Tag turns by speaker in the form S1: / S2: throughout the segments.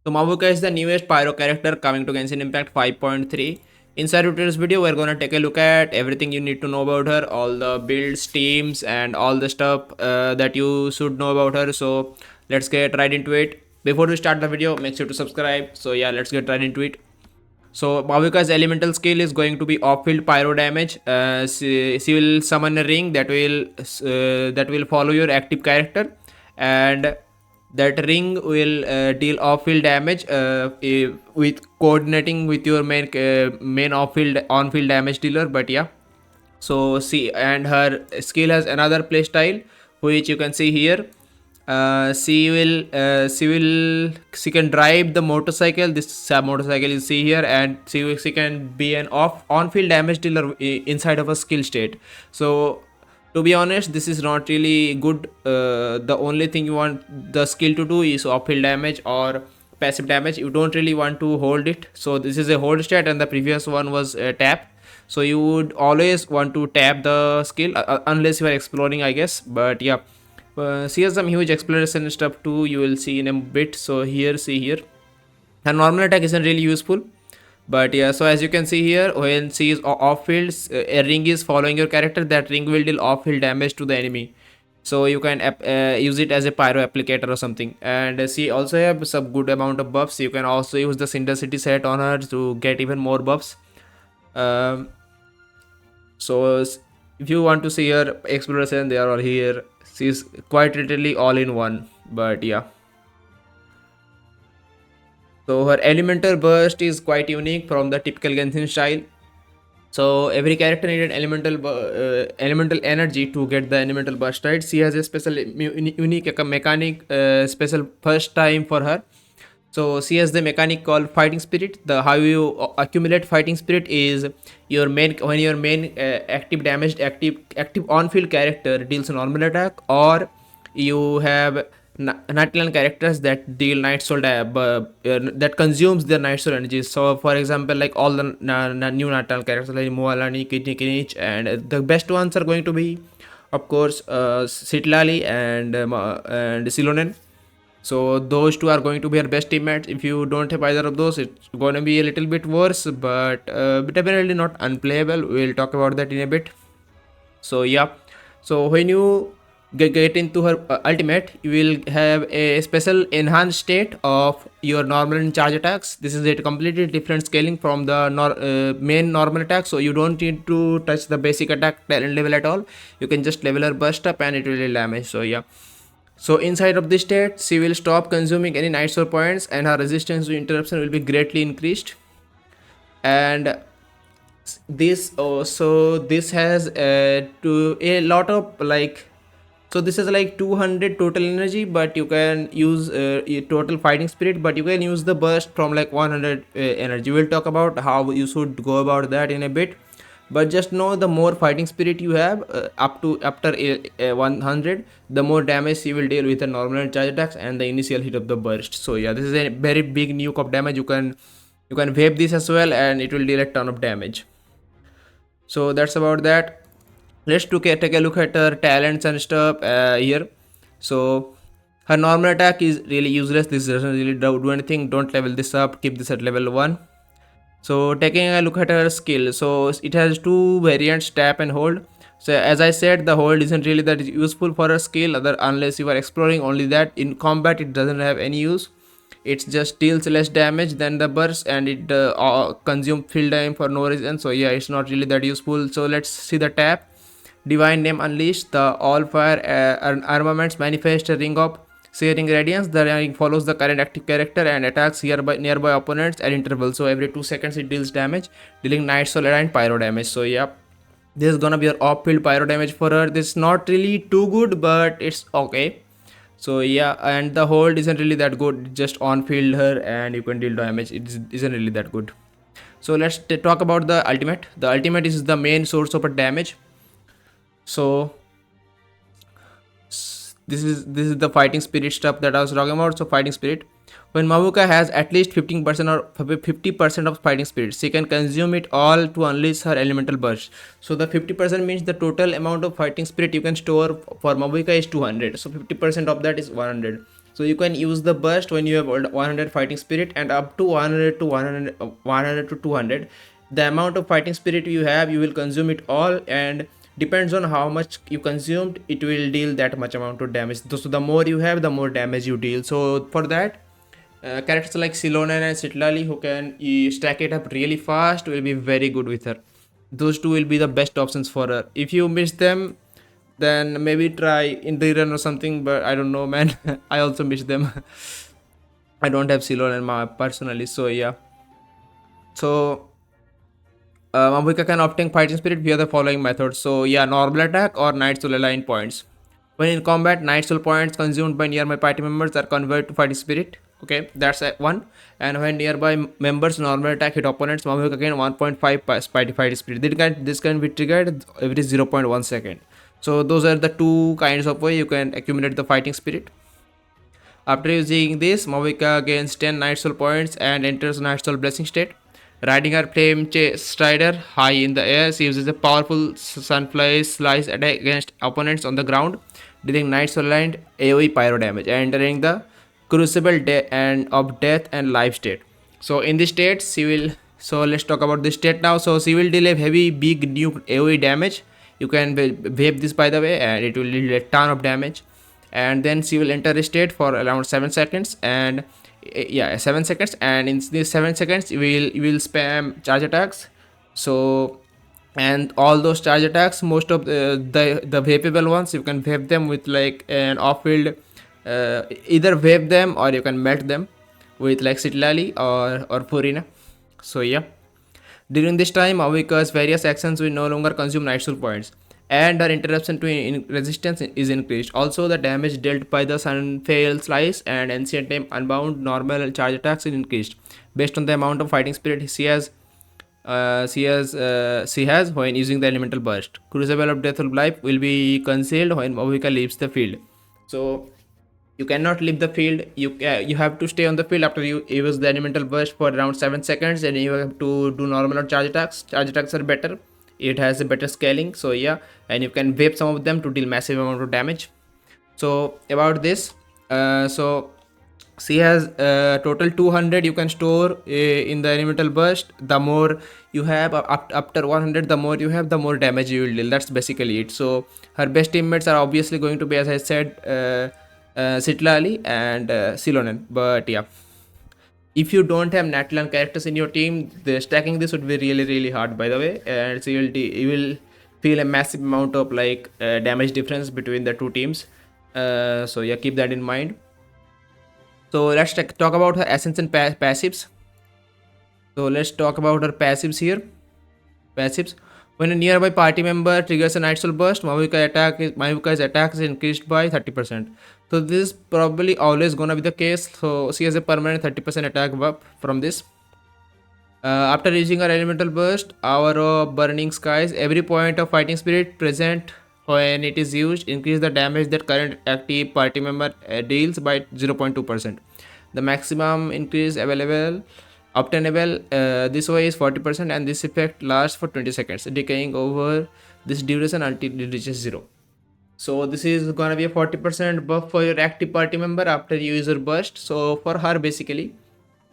S1: So MAVUIKA is the newest pyro character coming to Genshin Impact 5.3. Inside of today's video, we're gonna take a look at everything you need to know about her, all the builds, teams, and all the stuff that you should know about her. So let's get right into it. Before we start the video, make sure to subscribe. So yeah, let's get right into it. So MAVUIKA's elemental skill is going to be off-field pyro damage. She will summon a ring that will follow your active character, and that ring will deal off-field damage with coordinating with your main off-field on-field damage dealer. But yeah, so see, and her skill has another playstyle which you can see here. She can drive the motorcycle. This motorcycle you see here, and she can be an on-field damage dealer inside of a skill state. So to be honest, this is not really good. The only thing you want the skill to do is off-field damage or passive damage. You don't really want to hold it. So this is a hold stat, and the previous one was tap. So you would always want to tap the skill unless you are exploring, I guess. But yeah, she has some huge exploration stuff too, you will see in a bit. So here, see here, her normal attack isn't really useful, but yeah, so as you can see here, when she is off field, a ring is following your character. That ring will deal off field damage to the enemy, so you can use it as a pyro applicator or something. And she also have some good amount of buffs. You can also use the Synchronicity set on her to get even more buffs. So if you want to see her exploration, they are all here. She's quite literally all in one. But yeah, so her elemental burst is quite unique from the typical Genshin style. So every character needed elemental energy to get the elemental burst, right? She has a special unique mechanic, special first time for her. So she has the mechanic called fighting spirit. The how you accumulate fighting spirit is when your main active on field character deals a normal attack, or you have natlan characters that deal night soul that consumes their night soul energy. So for example, like all the new natlan characters like Mualani, Kinich, and the best ones are going to be, of course, Sitlali and Silonen. So those two are going to be our best teammates. If you don't have either of those, it's going to be a little bit worse, but definitely not unplayable. We'll talk about that in a bit. So yeah, so when you get into her ultimate, you will have a special enhanced state of your normal and charge attacks. This is a completely different scaling from the main normal attack, so you don't need to touch the basic attack talent level at all. You can just level her burst up and it will deal damage. So yeah, so inside of this state, she will stop consuming any night soul points, and her resistance to interruption will be greatly increased. And this also, this has to a lot of like, so this is like 200 total energy, but you can use total fighting spirit, but you can use the burst from like 100 energy. We'll talk about how you should go about that in a bit. But just know, the more fighting spirit you have, up to after 100, the more damage you will deal with the normal and charge attacks and the initial hit of the burst. So yeah, this is a very big nuke of damage. You can vape this as well, and it will deal a ton of damage. So that's about that. Let's take a look at her talents and stuff here. So her normal attack is really useless. This doesn't really do anything. Don't level this up. Keep this at level 1. So taking a look at her skill, so it has two variants, tap and hold. So as I said, the hold isn't really that useful for a skill unless you are exploring. Only that in combat it doesn't have any use. It just deals less damage than the burst, and it consumes field time for no reason. So yeah, it's not really that useful. So let's see the tap. Divine Name Unleashed. The all fire armaments manifest a ring of searing radiance. The ring follows the current active character and attacks nearby opponents at intervals. So every 2 seconds it deals damage, dealing night soul and pyro damage. So yeah, this is gonna be your off-field pyro damage for her. This is not really too good, but it's okay. So yeah, and the hold isn't really that good. Just on-field her and you can deal damage. It isn't really that good. So let's talk about the ultimate. The ultimate is the main source of her damage. So this is the fighting spirit stuff that I was talking about. So fighting spirit, when MAVUIKA has at least 15% or 50% of fighting spirit, she can consume it all to unleash her elemental burst. So the 50% means the total amount of fighting spirit you can store for MAVUIKA is 200. So 50% of that is 100. So you can use the burst when you have 100 fighting spirit, and up to 100 to 100, 100 to 200. The amount of fighting spirit you have, you will consume it all, and depends on how much you consumed, it will deal that much amount of damage. So the more you have, the more damage you deal. So for that, characters like Silonen and Citlali, who can stack it up really fast, will be very good with her. Those two will be the best options for her. If you miss them, then maybe try in the run or something, but I don't know, man. I also miss them. I don't have Silonen personally, so yeah. So Mavuika can obtain fighting spirit via the following methods. So yeah, normal attack or Night Soul align points. When in combat, Night Soul points consumed by nearby party members are converted to fighting spirit. Okay, that's one. And when nearby members normal attack hit opponents, Mavuika gain 1.5 fighting spirit. This can be triggered every 0.1 second. So those are the two kinds of way you can accumulate the fighting spirit. After using this, Mavuika gains 10 Night Soul points and enters Night Soul Blessing state. Riding her Flame Strider high in the air, she uses a powerful Sunfly Slice attack against opponents on the ground, dealing Night Soul aligned AoE pyro damage, and entering the Crucible of Death and Life state. So in this state, she will. So let's talk about this state now. So she will deal a heavy, big, nuke AoE damage. You can vape this, by the way, and it will deal a ton of damage. And then she will enter a state for around 7 seconds, and yeah, 7 seconds, and in these 7 seconds you will spam charge attacks. So, and all those charge attacks, most of the vapeable ones, you can vape them with like an off field, either vape them or you can melt them with like Citlali or Purina. So yeah, during this time, Mavuika's various actions will no longer consume Night Soul points, and her interruption to resistance is increased. Also, the damage dealt by the Sunfail Slice and Ancient Time Unbound normal and charge attacks is increased based on the amount of fighting spirit she has when using the elemental burst. Crucible of Death of Life will be concealed when Mavuika leaves the field. So you cannot leave the field. You have to stay on the field after you use the elemental burst for around 7 seconds, and you have to do normal or charge attacks. Charge attacks are better, it has a better scaling. So yeah, and you can vape some of them to deal massive amount of damage. So about this, so she has total 200 you can store in the elemental burst. The more you have, after 100, the more you have, the more damage you will deal. That's basically it. So her best teammates are obviously going to be, as I said, Citlali and Silonen. But yeah, if you don't have natlan characters in your team, the stacking this would be really hard, by the way, and so you will feel a massive amount of like damage difference between the two teams. So yeah, keep that in mind. So let's talk about her essence and passives. So let's talk about her passives here. Passives: when a nearby party member triggers a Night Soul burst, Mavuika's attack is increased by 30%. So this is probably always gonna be the case. So she has a permanent 30% attack buff from this. After using her elemental burst, Hour of Burning Skies, every point of fighting spirit present when it is used increase the damage that current active party member deals by 0.2%. The maximum increase obtainable this way is 40%, and this effect lasts for 20 seconds, decaying over this duration until it reaches 0. So this is gonna be a 40% buff for your active party member after you use your burst. So for her basically,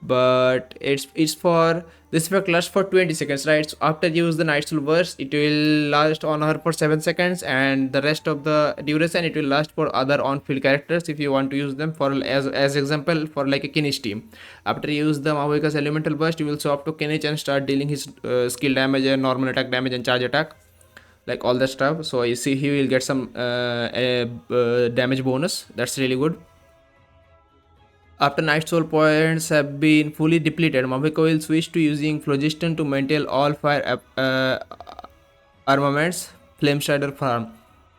S1: but it's for this effect lasts for 20 seconds, right? So after you use the Night Soul burst, it will last on her for 7 seconds, and the rest of the duration it will last for other on-field characters if you want to use them for as example for like a Kinich team. After you use the Mavuika's elemental burst, you will swap to Kinich and start dealing his skill damage and normal attack damage and charge attack, like all that stuff. So you see he will get some damage bonus. That's really good. After Night Soul points have been fully depleted, Mavuika will switch to using Phlogiston to maintain all fire armaments, Flame Strider farm.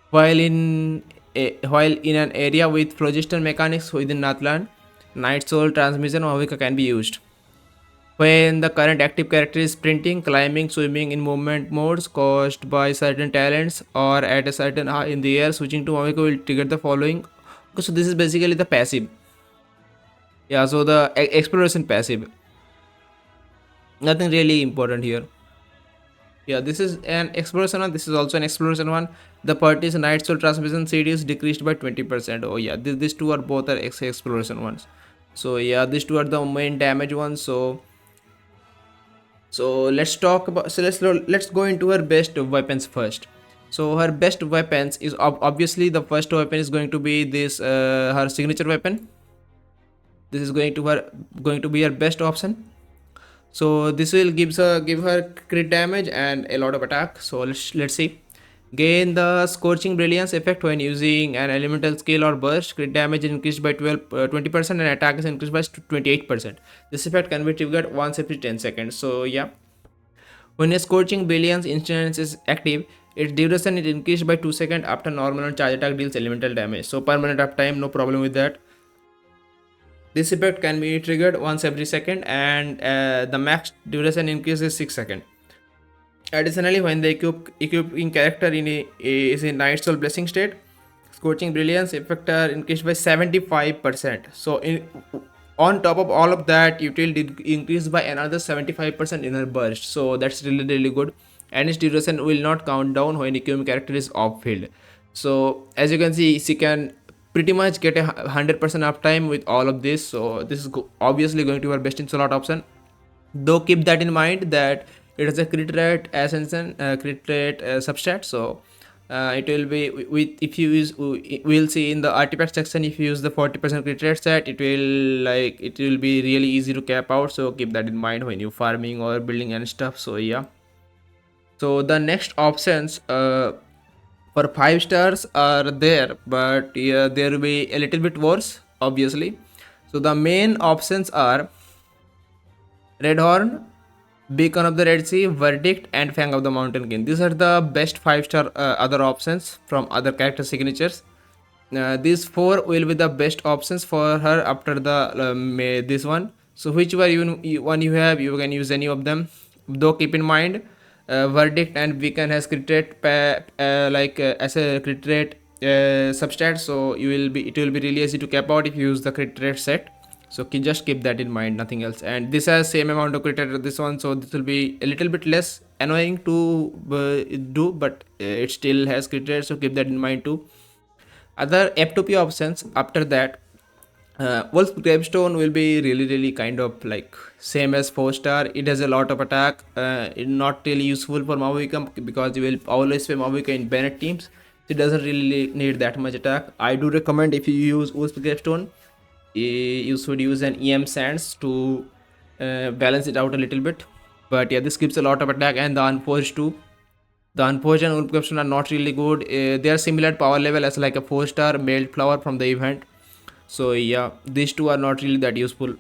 S1: While in an area with Phlogiston mechanics within Natlan, Night Soul transmission Mavuika can be used. When the current active character is sprinting, climbing, swimming in movement modes caused by certain talents or at a certain height in the air, switching to Mavuika will trigger the following. Okay, so this is basically the passive. Yeah, so the exploration passive. Nothing really important here. Yeah, this is an exploration one. This is also an exploration one. The party's night soul transmission CD is decreased by 20%. Oh yeah, these two are both are exploration ones. So yeah, these two are the main damage ones. So let's talk about. So let's go into her best weapons first. So her best weapons is obviously the first weapon is going to be this her signature weapon. This is going to be her best option. So this will give her crit damage and a lot of attack. So let's see. Gain the scorching brilliance effect when using an elemental skill or burst. Crit damage is increased by 20% and attack is increased by 28%. This effect can be triggered once every 10 seconds. So yeah, when a scorching brilliance instance is active, its duration is increased by 2 seconds after normal and charge attack deals elemental damage. So permanent uptime, no problem with that. This effect can be triggered once every second and the max duration increase is 6 seconds. Additionally, when the equipping character is in Night Soul Blessing state, Scorching Brilliance effect are increased by 75%. So on top of all of that, it will increase by another 75% in her burst. So that's really good. And its duration will not count down when equipping character is off field. So as you can see, she can pretty much get a 100% uptime with all of this. So this is obviously going to be her best in slot option. Though keep that in mind that it has a crit rate ascension, crit rate substat. So it will be with, if you use, we'll see in the artifact section, if you use the 40% crit rate set, it will be really easy to cap out. So keep that in mind when you farming or building and stuff. So yeah, so the next options for 5 stars are there, but yeah, there will be a little bit worse obviously. So the main options are Redhorn, Beacon of the Red Sea, Verdict, and Fang of the Mountain King. These are the best 5-star other options from other character signatures. These 4 will be the best options for her after the this one. So whichever one you have, you can use any of them. Though keep in mind, Verdict and Beacon has crit rate as a crit rate substat. So it will be really easy to cap out if you use the crit rate set. So just keep that in mind, nothing else. And this has same amount of crit rate as this one, so this will be a little bit less annoying to do, but it still has crit rate, so keep that in mind too. Other F2P options after that, Wolf's Gravestone will be really kind of like same as 4-star. It has a lot of attack. It's not really useful for MAVUIKA because you will always play MAVUIKA in Bennett teams. It doesn't really need that much attack. I do recommend if you use Wolf's Gravestone, you should use an EM Sands to balance it out a little bit. But yeah, this gives a lot of attack, and the Unforged too. The Unforged and Wolf Gravestone are not really good. They are similar power level as like a 4-star mailed flower from the event. So yeah, these two are not really that useful.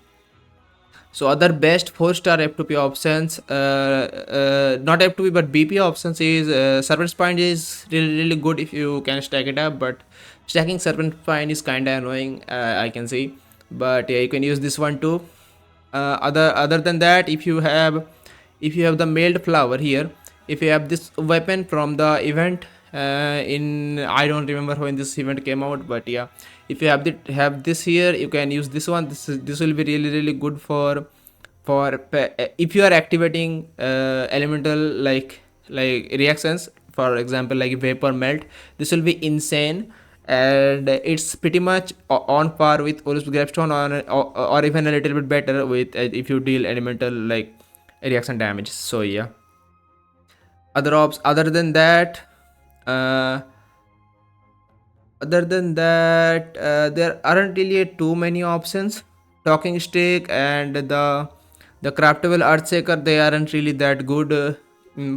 S1: So other best 4-star F2P options, not F2P but BP options is Serpent Spine is really good if you can stack it up, but stacking Serpent Spine is kinda annoying, I can see. But yeah, you can use this one too. Other than that, if you have the mailed flower here, if you have this weapon from the event in, I don't remember when this event came out, but yeah, if you have this here, you can use this one. This will be really good for if you are activating elemental like reactions, for example like vapor melt. This will be insane, and it's pretty much on par with Olus Gravestone, or even a little bit better with if you deal elemental like reaction damage. So yeah, other than that, uh, there aren't really too many options. Talking stick and the craftable earthshaker, they aren't really that good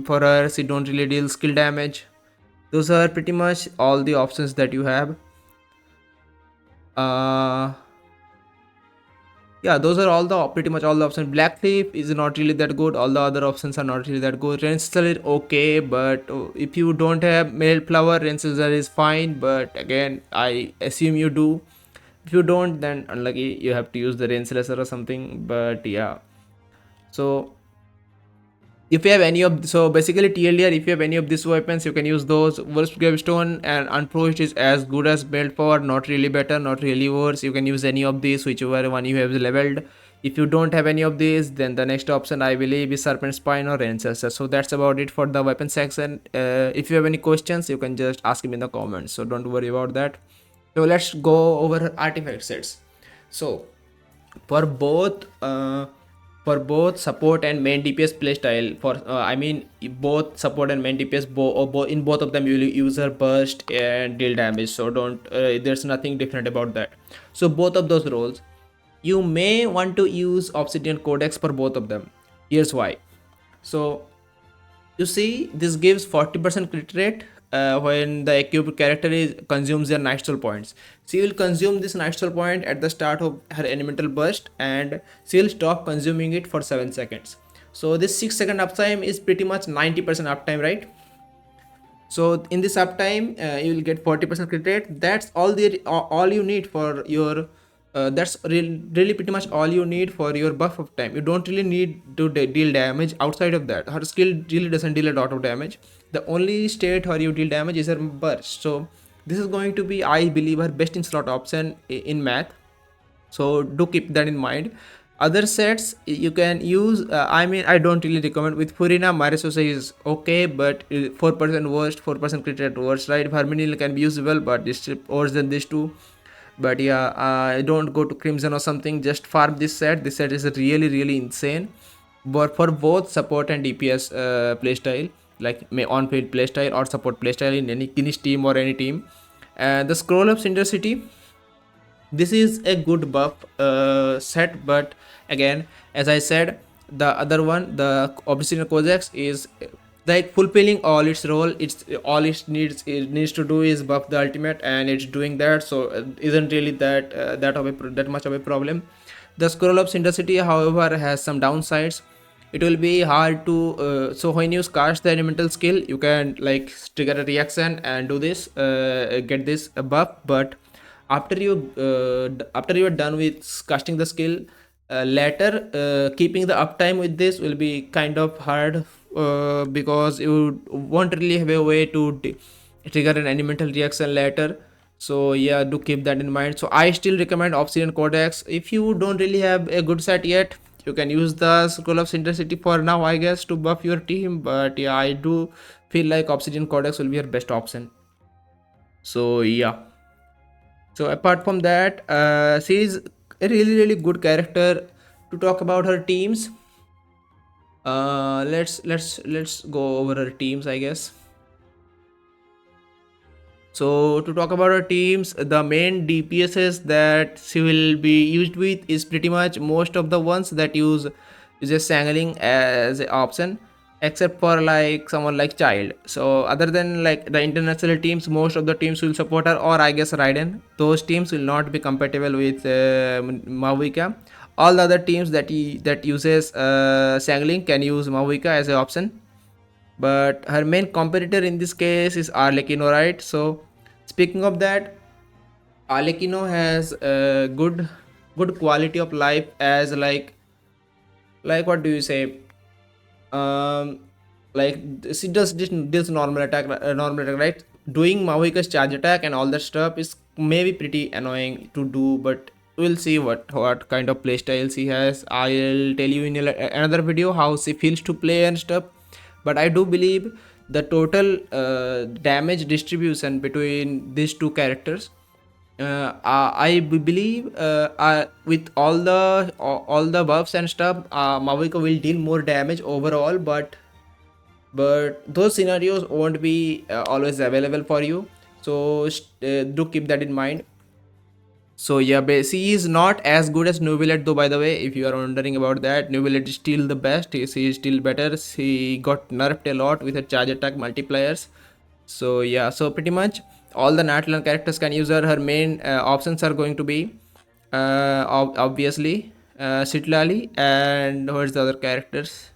S1: for us. It don't really deal skill damage. Those are pretty much all the options that you have. uh yeah, those are pretty much all the options. Blackleaf is not really that good. All the other options are not really that good. Rensselaer is okay, but if you don't have male flower, Rensselaer is fine, but again, I assume you do. If you don't, then unlucky, you have to use the Rensselaer or something. But yeah, so if you have any of, so basically TLDR, if you have any of these weapons, you can use those. Worst Gravestone and Unforged is as good as Belt Power, not really better, not really worse. You can use any of these, whichever one you have leveled. If you don't have any of these, then the next option I believe is Serpent Spine or Ancestor. So that's about it for the weapon section. If you have any questions, you can just ask me in the comments, so don't worry about that. So let's go over artifact sets. So for both support and main DPS playstyle, for I mean both support and main DPS, in both of them you will use her burst and deal damage. So don't there's nothing different about that. So both of those roles, you may want to use Obsidian Codex for both of them. Here's why. So you see, this gives 40% crit rate when the equipped character consumes their night soul points. She will consume this night soul point at the start of her elemental burst, and she will stop consuming it for 7 seconds. So this 6-second uptime is pretty much 90% uptime, right? So in this uptime, you will get 40% crit rate. That's all you need for your really pretty much all you need for your buff of time. You don't really need to deal damage outside of that. Her skill really doesn't deal a lot of damage. The only state where you deal damage is her burst. So this is going to be, I believe, her best in slot option in math. So do keep that in mind. Other sets you can use, I mean, I don't really recommend. With Furina, Marisosa is okay, but 4% worst, 4% crit rate worst, right? Verminil can be usable, but it's worse than these two. But yeah, I don't go to Crimson or something, just farm this set. This set is really insane, but for both support and DPS playstyle, like on-field playstyle or support playstyle in any team or any team. And the scroll of Cindercity, this is a good buff set, but again, as I said, the other one, the Obsidian Codex, is like fulfilling all its role. It's all it needs to do is buff the ultimate, and it's doing that. So isn't really that much of a problem. The scroll of Cindercity, however, has some downsides. It will be hard to so when you cast the elemental skill, you can like trigger a reaction and do this, get this buff, but after you are done with casting the skill, later keeping the uptime with this will be kind of hard, because you won't really have a way to trigger an elemental reaction later. So yeah, do keep that in mind. So I still recommend Obsidian Codex. If you don't really have a good set yet, you can use the Scroll of Synchronicity for now, I guess, to buff your team. But yeah, I do feel like Obsidian Codex will be your best option. So yeah. So apart from that, she is a really good character. To talk about her teams, let's go over her teams, I guess. So to talk about our teams, the main DPSs that she will be used with is pretty much most of the ones that use just Sangling as an option, except for like someone like Child. So other than like the international teams, most of the teams will support her, or I guess Raiden. Those teams will not be compatible with MAVUIKA. All the other teams that uses Sangling can use MAVUIKA as an option, but her main competitor in this case is Arlecchino, right? So speaking of that, Arlecchino has a good quality of life, as like what do you say, um like she does this normal attack, right? Doing Mavuika's charge attack and all that stuff is maybe pretty annoying to do, but we'll see what kind of playstyle she has. I'll tell you in another video how she feels to play and stuff. But I do believe the total damage distribution between these two characters, I believe with all the buffs and stuff, Mavuika will deal more damage overall, but those scenarios won't be always available for you. So do keep that in mind. So yeah, she is not as good as Nubilet though, by the way, if you are wondering about that. Nubilet is still the best. She is still better. She got nerfed a lot with her charge attack multipliers. So yeah, so pretty much all the natlan characters can use her. Her main options are going to be obviously Sitlali, and where's the other characters,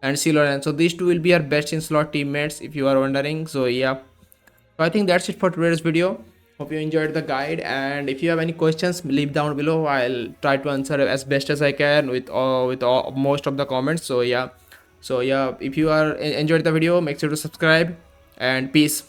S1: and Siloran. So these two will be our best in slot teammates, if you are wondering. So yeah, so I think that's it for today's video. Hope you enjoyed the guide, and if you have any questions, leave down below. I'll try to answer as best as I can with most of the comments. So yeah, if you are enjoyed the video, make sure to subscribe, and peace.